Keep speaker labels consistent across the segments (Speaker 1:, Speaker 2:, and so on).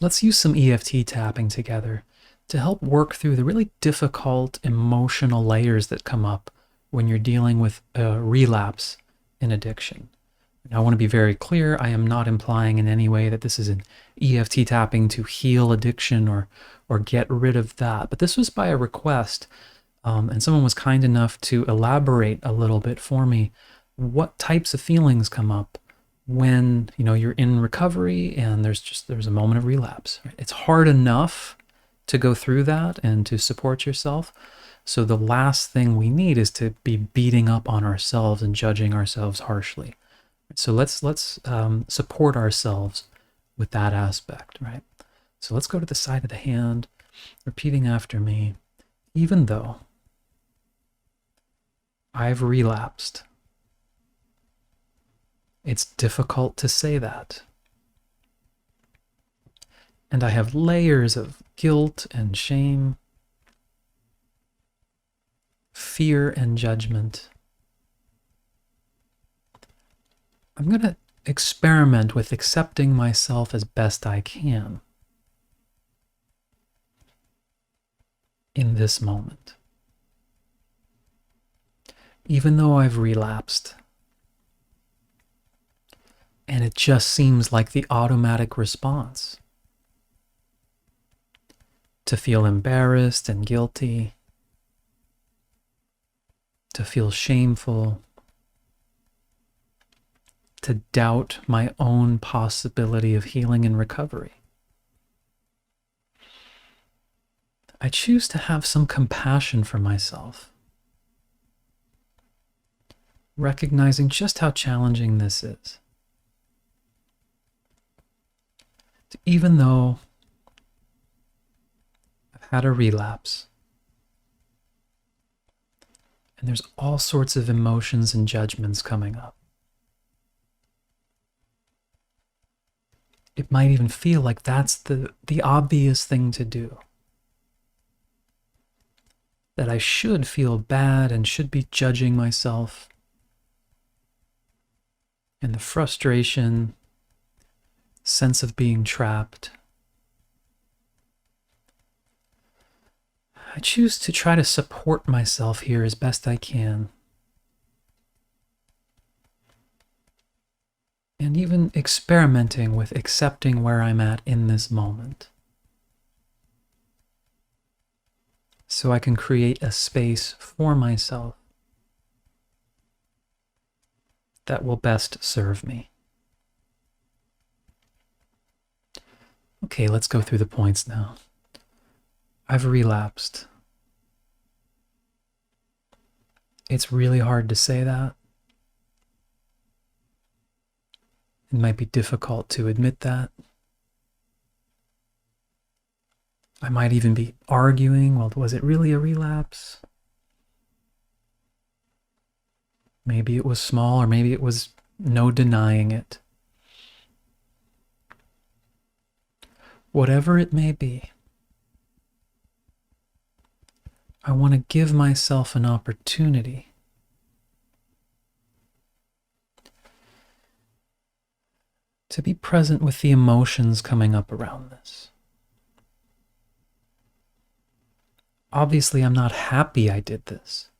Speaker 1: Let's use some EFT tapping together to help work through the really difficult emotional layers that come up when you're dealing with a relapse in addiction. Now, I want to be very clear. I am not implying in any way that this is an EFT tapping to heal addiction or get rid of that. But this was by a request, and someone was kind enough to elaborate a little bit for me what types of feelings come up when you're in recovery and there's a moment of relapse. Right? It's hard enough to go through that and to support yourself. So the last thing we need is to be beating up on ourselves and judging ourselves harshly. So let's support ourselves with that aspect, right? So let's go to the side of the hand, repeating after me. Even though I've relapsed, it's difficult to say that. And I have layers of guilt and shame, fear and judgment. I'm going to experiment with accepting myself as best I can in this moment. Even though I've relapsed, and it just seems like the automatic response to feel embarrassed and guilty, to feel shameful, to doubt my own possibility of healing and recovery. I choose to have some compassion for myself, recognizing just how challenging this is. Even though I've had a relapse, and there's all sorts of emotions and judgments coming up, it might even feel like that's the obvious thing to do. That I should feel bad and should be judging myself. And the frustration, sense of being trapped. I choose to try to support myself here as best I can. And even experimenting with accepting where I'm at in this moment. So I can create a space for myself that will best serve me. Okay, let's go through the points now. I've relapsed. It's really hard to say that. It might be difficult to admit that. I might even be arguing, well, was it really a relapse? Maybe it was small, or maybe it was no denying it. Whatever it may be, I want to give myself an opportunity to be present with the emotions coming up around this. Obviously, I'm not happy I did this.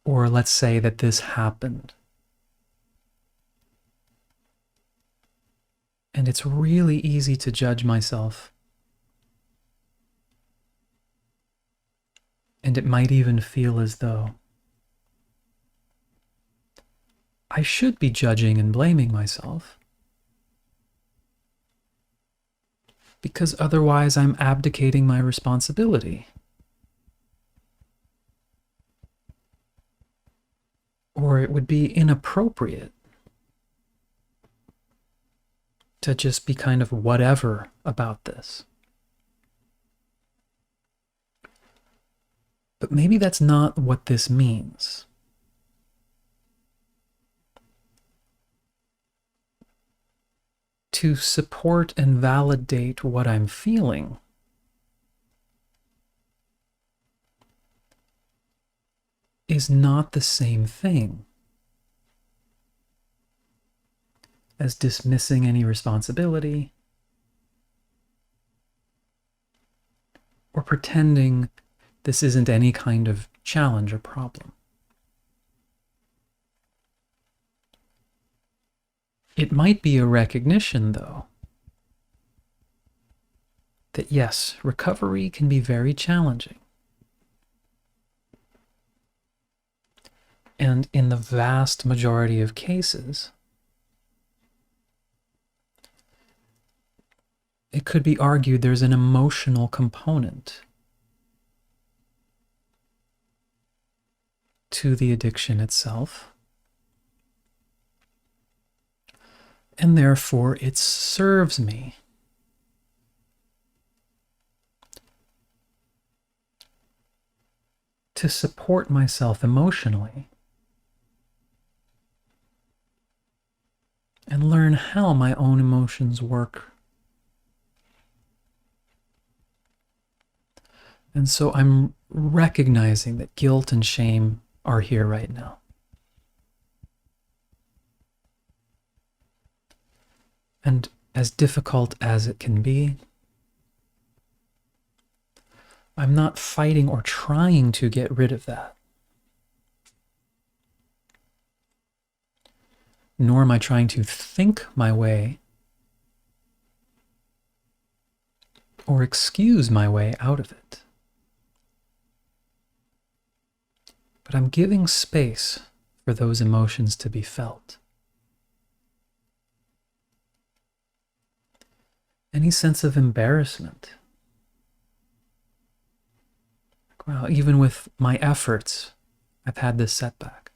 Speaker 1: Or let's say that this happened. And it's really easy to judge myself. And it might even feel as though I should be judging and blaming myself, because otherwise I'm abdicating my responsibility. Or it would be inappropriate to just be kind of whatever about this. But maybe that's not what this means. To support and validate what I'm feeling is not the same thing as dismissing any responsibility, or pretending this isn't any kind of challenge or problem. It might be a recognition, though, that yes, recovery can be very challenging. And in the vast majority of cases, it could be argued there's an emotional component to the addiction itself, and therefore it serves me to support myself emotionally and learn how my own emotions work. And so I'm recognizing that guilt and shame are here right now. And as difficult as it can be, I'm not fighting or trying to get rid of that. Nor am I trying to think my way or excuse my way out of it. But I'm giving space for those emotions to be felt. Any sense of embarrassment. Wow, even with my efforts, I've had this setback.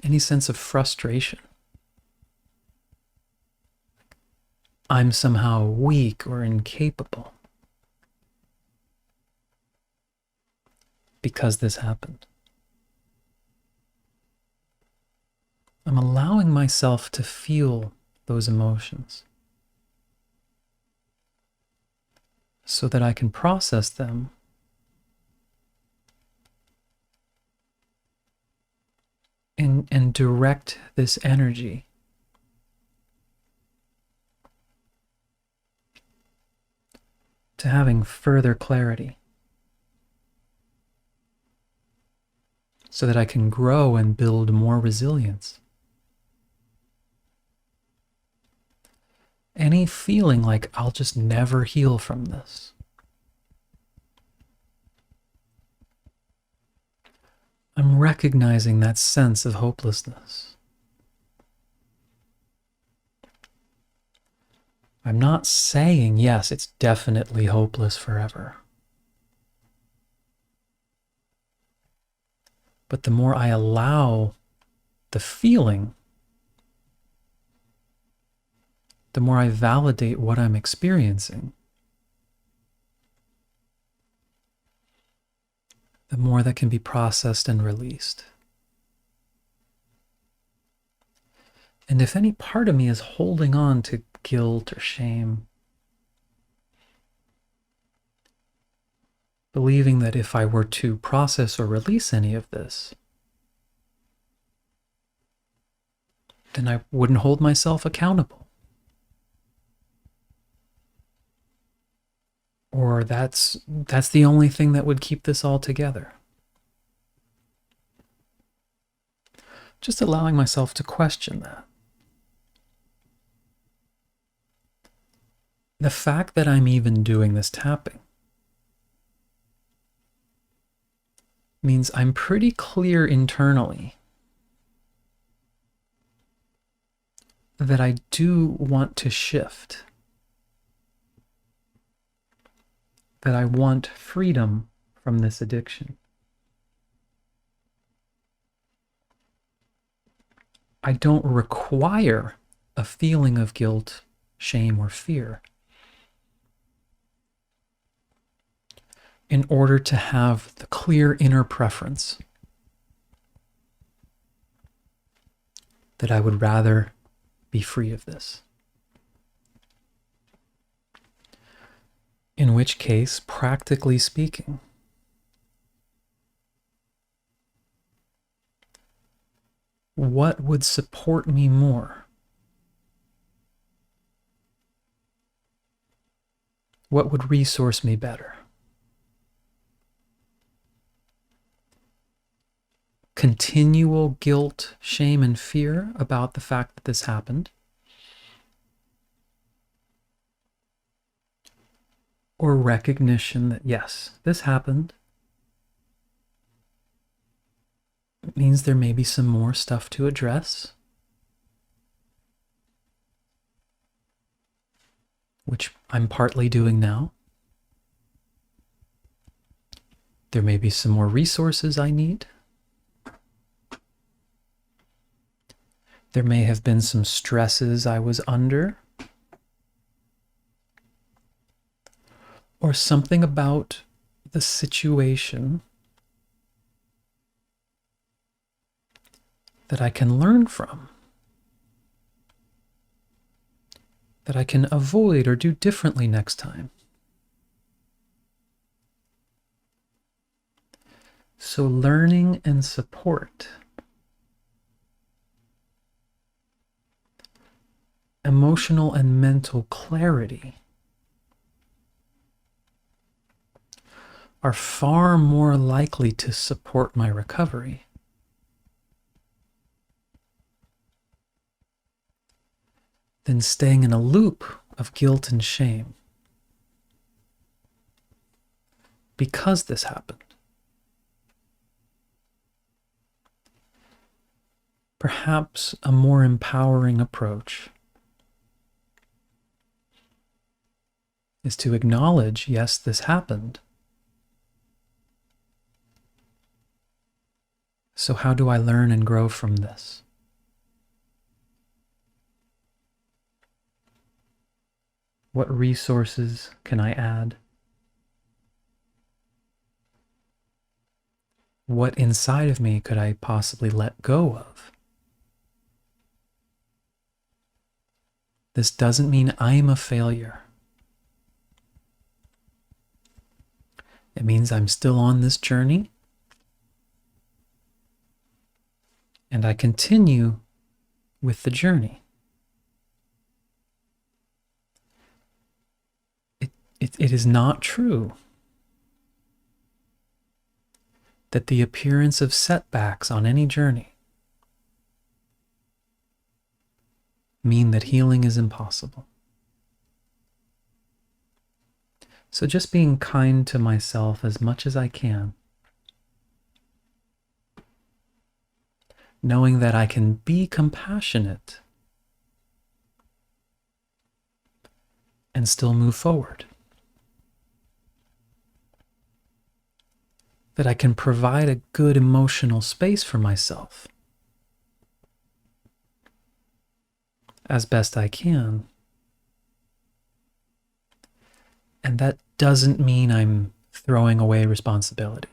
Speaker 1: Any sense of frustration. I'm somehow weak or incapable because this happened. I'm allowing myself to feel those emotions so that I can process them and direct this energy to having further clarity so that I can grow and build more resilience. Any feeling like I'll just never heal from this. I'm recognizing that sense of hopelessness. I'm not saying, yes, it's definitely hopeless forever. But the more I allow the feeling, the more I validate what I'm experiencing, the more that can be processed and released. And if any part of me is holding on to guilt or shame, believing that if I were to process or release any of this, then I wouldn't hold myself accountable. Or that's the only thing that would keep this all together. Just allowing myself to question that. The fact that I'm even doing this tapping means I'm pretty clear internally that I do want to shift, that I want freedom from this addiction. I don't require a feeling of guilt, shame, or fear in order to have the clear inner preference that I would rather be free of this. In which case, practically speaking, What would support me more? What would resource me better? Continual guilt, shame, and fear about the fact that this happened? Or recognition that, yes, this happened. It means there may be some more stuff to address, which I'm partly doing now. There may be some more resources I need. There may have been some stresses I was under, or something about the situation that I can learn from, that I can avoid or do differently next time. So learning and support, emotional and mental clarity are far more likely to support my recovery than staying in a loop of guilt and shame because this happened. Perhaps a more empowering approach is to acknowledge, yes, this happened. So how do I learn and grow from this? What resources can I add? What inside of me could I possibly let go of? This doesn't mean I'm a failure. It means I'm still on this journey, and I continue with the journey. It is not true that the appearance of setbacks on any journey mean that healing is impossible. So just being kind to myself as much as I can, knowing that I can be compassionate and still move forward, that I can provide a good emotional space for myself as best I can. And that doesn't mean I'm throwing away responsibility.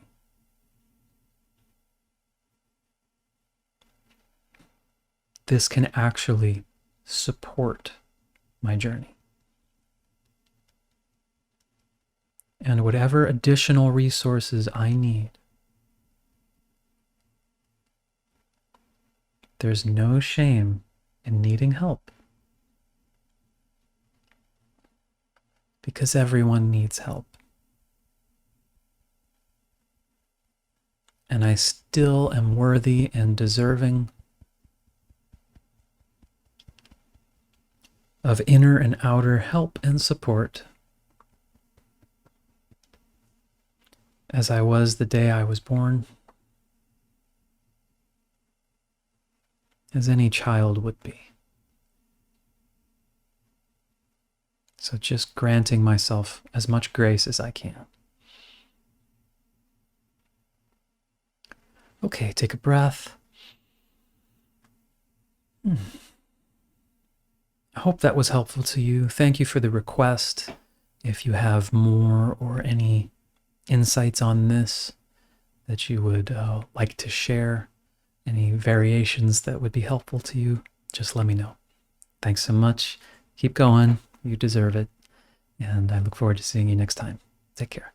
Speaker 1: This can actually support my journey. And whatever additional resources I need, there's no shame in needing help, because everyone needs help. And I still am worthy and deserving of inner and outer help and support, as I was the day I was born, as any child would be. So just granting myself as much grace as I can. Okay, take a breath. I hope that was helpful to you. Thank you for the request. If you have more or any insights on this that you would like to share, any variations that would be helpful to you, just let me know. Thanks so much. Keep going. You deserve it. And I look forward to seeing you next time. Take care.